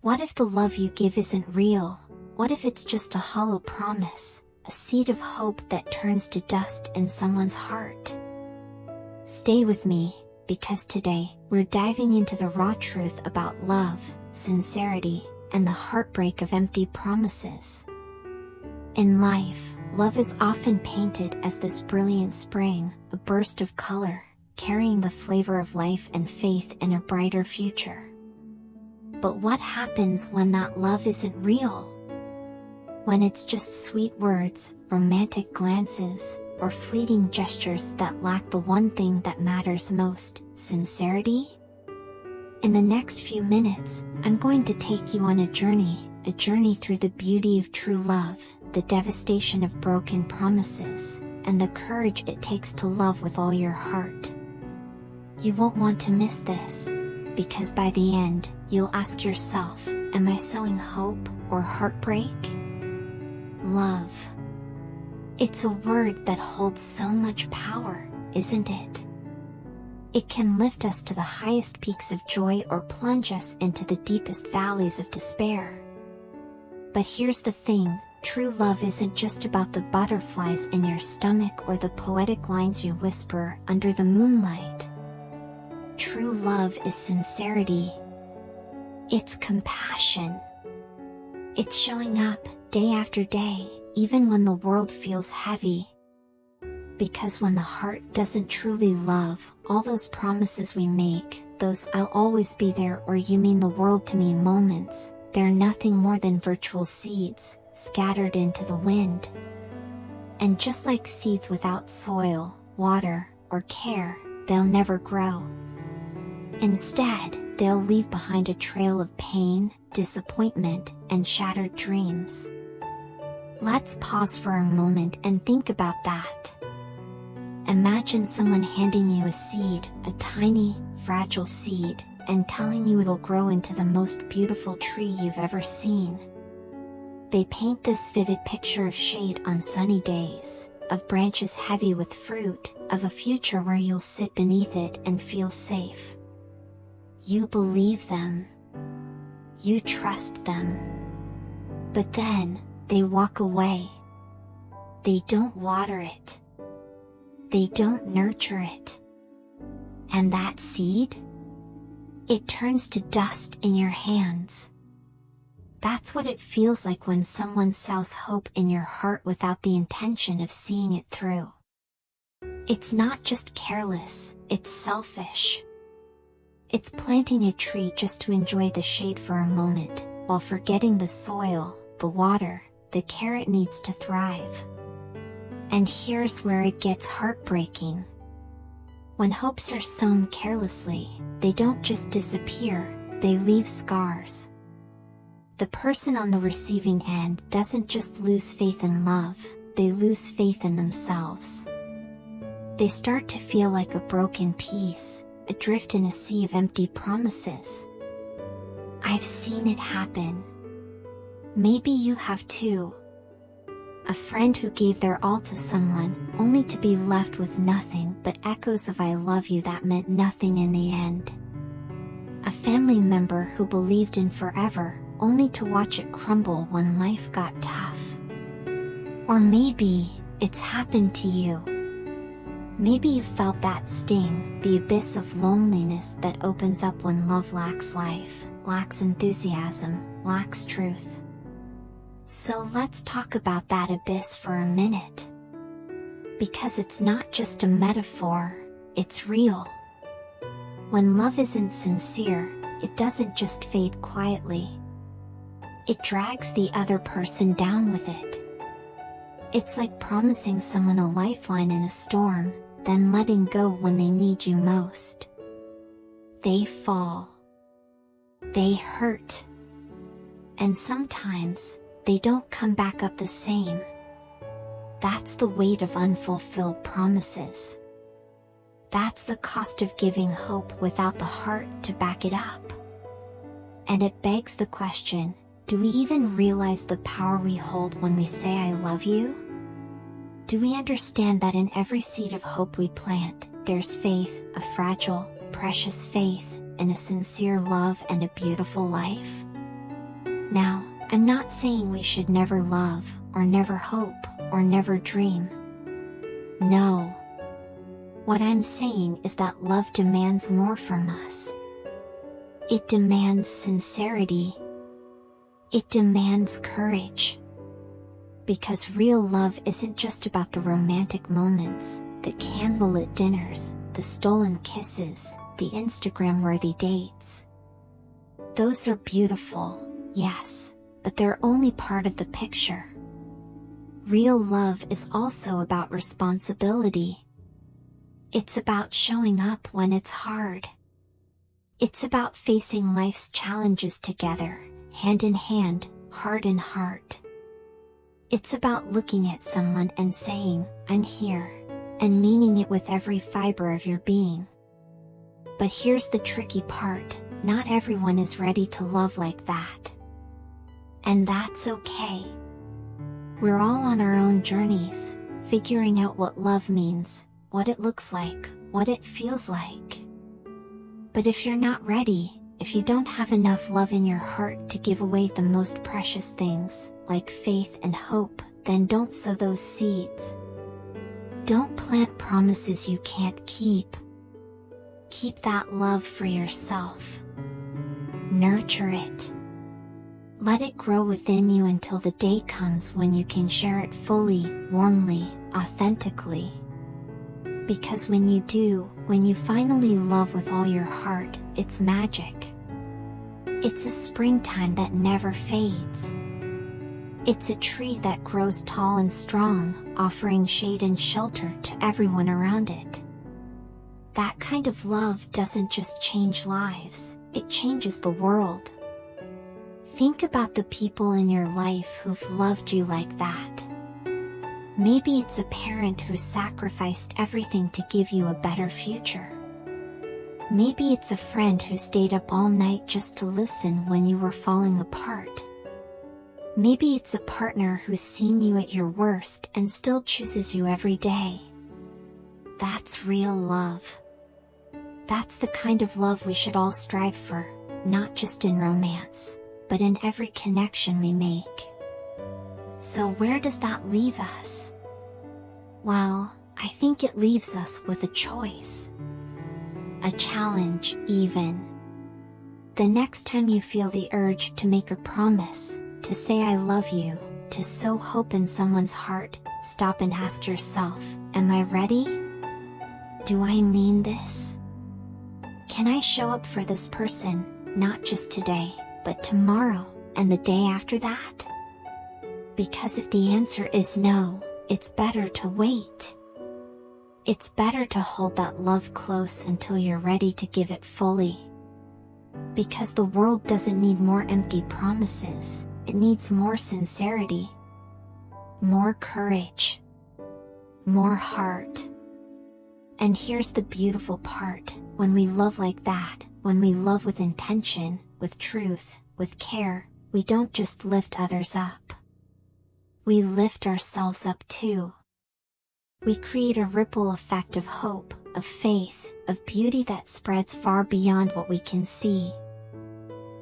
What if the love you give isn't real? What if it's just a hollow promise, a seed of hope that turns to dust in someone's heart? Stay with me, because today, we're diving into the raw truth about love, sincerity, and the heartbreak of empty promises. In life, love is often painted as this brilliant spring, a burst of color, carrying the flavor of life and faith in a brighter future. But what happens when that love isn't real? When it's just sweet words, romantic glances, or fleeting gestures that lack the one thing that matters most, sincerity? In the next few minutes, I'm going to take you on a journey through the beauty of true love, the devastation of broken promises, and the courage it takes to love with all your heart. You won't want to miss this, because by the end, you'll ask yourself, am I sowing hope or heartbreak? Love. It's a word that holds so much power, isn't it? It can lift us to the highest peaks of joy or plunge us into the deepest valleys of despair. But here's the thing, true love isn't just about the butterflies in your stomach or the poetic lines you whisper under the moonlight. True love is sincerity. It's compassion. It's showing up, day after day, even when the world feels heavy. Because when the heart doesn't truly love, all those promises we make, those "I'll always be there" or "you mean the world to me" moments, they're nothing more than virtual seeds, scattered into the wind. And just like seeds without soil, water, or care, they'll never grow. Instead, they'll leave behind a trail of pain, disappointment, and shattered dreams. Let's pause for a moment and think about that. Imagine someone handing you a seed, a tiny, fragile seed, and telling you it'll grow into the most beautiful tree you've ever seen. They paint this vivid picture of shade on sunny days, of branches heavy with fruit, of a future where you'll sit beneath it and feel safe. You believe them. You trust them. But then, they walk away. They don't water it. They don't nurture it. And that seed? It turns to dust in your hands. That's what it feels like when someone sows hope in your heart without the intention of seeing it through. It's not just careless, it's selfish. It's planting a tree just to enjoy the shade for a moment, while forgetting the soil, the water, the care it needs to thrive. And here's where it gets heartbreaking. When hopes are sown carelessly, they don't just disappear, they leave scars. The person on the receiving end doesn't just lose faith in love, they lose faith in themselves. They start to feel like a broken piece, adrift in a sea of empty promises. I've seen it happen. Maybe you have too. A friend who gave their all to someone, only to be left with nothing but echoes of "I love you" that meant nothing in the end. A family member who believed in forever, only to watch it crumble when life got tough. Or maybe, it's happened to you. Maybe you felt that sting, the abyss of loneliness that opens up when love lacks life, lacks enthusiasm, lacks truth. So let's talk about that abyss for a minute. Because it's not just a metaphor, it's real. When love isn't sincere, it doesn't just fade quietly. It drags the other person down with it. It's like promising someone a lifeline in a storm, then letting go when they need you most. They fall. They hurt. And sometimes, they don't come back up the same. That's the weight of unfulfilled promises. That's the cost of giving hope without the heart to back it up. And it begs the question, do we even realize the power we hold when we say "I love you"? Do we understand that in every seed of hope we plant, there's faith, a fragile, precious faith, in a sincere love and a beautiful life? Now, I'm not saying we should never love, or never hope, or never dream. No. What I'm saying is that love demands more from us. It demands sincerity. It demands courage. Because real love isn't just about the romantic moments, the candlelit dinners, the stolen kisses, the Instagram-worthy dates. Those are beautiful, yes, but they're only part of the picture. Real love is also about responsibility. It's about showing up when it's hard. It's about facing life's challenges together, hand in hand, heart in heart. It's about looking at someone and saying, "I'm here," and meaning it with every fiber of your being. But here's the tricky part, not everyone is ready to love like that. And that's okay. We're all on our own journeys, figuring out what love means, what it looks like, what it feels like. But if you're not ready, if you don't have enough love in your heart to give away the most precious things, like faith and hope, then don't sow those seeds. Don't plant promises you can't keep. Keep that love for yourself. Nurture it. Let it grow within you until the day comes when you can share it fully, warmly, authentically. Because when you do, when you finally love with all your heart, it's magic. It's a springtime that never fades. It's a tree that grows tall and strong, offering shade and shelter to everyone around it. That kind of love doesn't just change lives, it changes the world. Think about the people in your life who've loved you like that. Maybe it's a parent who sacrificed everything to give you a better future. Maybe it's a friend who stayed up all night just to listen when you were falling apart. Maybe it's a partner who's seen you at your worst and still chooses you every day. That's real love. That's the kind of love we should all strive for, not just in romance, but in every connection we make. So where does that leave us? Well, I think it leaves us with a choice. A challenge, even. The next time you feel the urge to make a promise, to say "I love you," to sow hope in someone's heart, stop and ask yourself, am I ready? Do I mean this? Can I show up for this person, not just today, but tomorrow, and the day after that? Because if the answer is no, it's better to wait. It's better to hold that love close until you're ready to give it fully. Because the world doesn't need more empty promises, it needs more sincerity, more courage, more heart. And here's the beautiful part, when we love like that, when we love with intention, with truth, with care, we don't just lift others up. We lift ourselves up too. We create a ripple effect of hope, of faith, of beauty that spreads far beyond what we can see.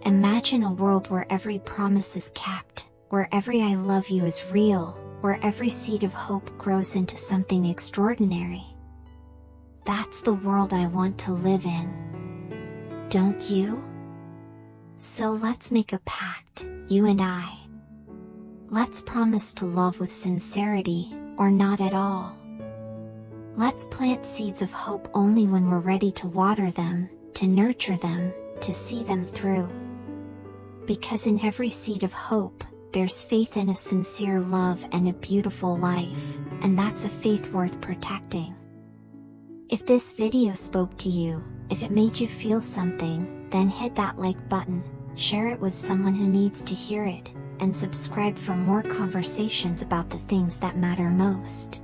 Imagine a world where every promise is kept, where every "I love you" is real, where every seed of hope grows into something extraordinary. That's the world I want to live in. Don't you? So let's make a pact, you and I. Let's promise to love with sincerity, or not at all. Let's plant seeds of hope only when we're ready to water them, to nurture them, to see them through. Because in every seed of hope, there's faith in a sincere love and a beautiful life, and that's a faith worth protecting. If this video spoke to you, if it made you feel something, then hit that like button, share it with someone who needs to hear it, and subscribe for more conversations about the things that matter most.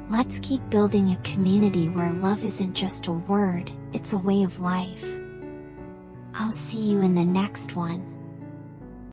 Let's keep building a community where love isn't just a word, it's a way of life. I'll see you in the next one.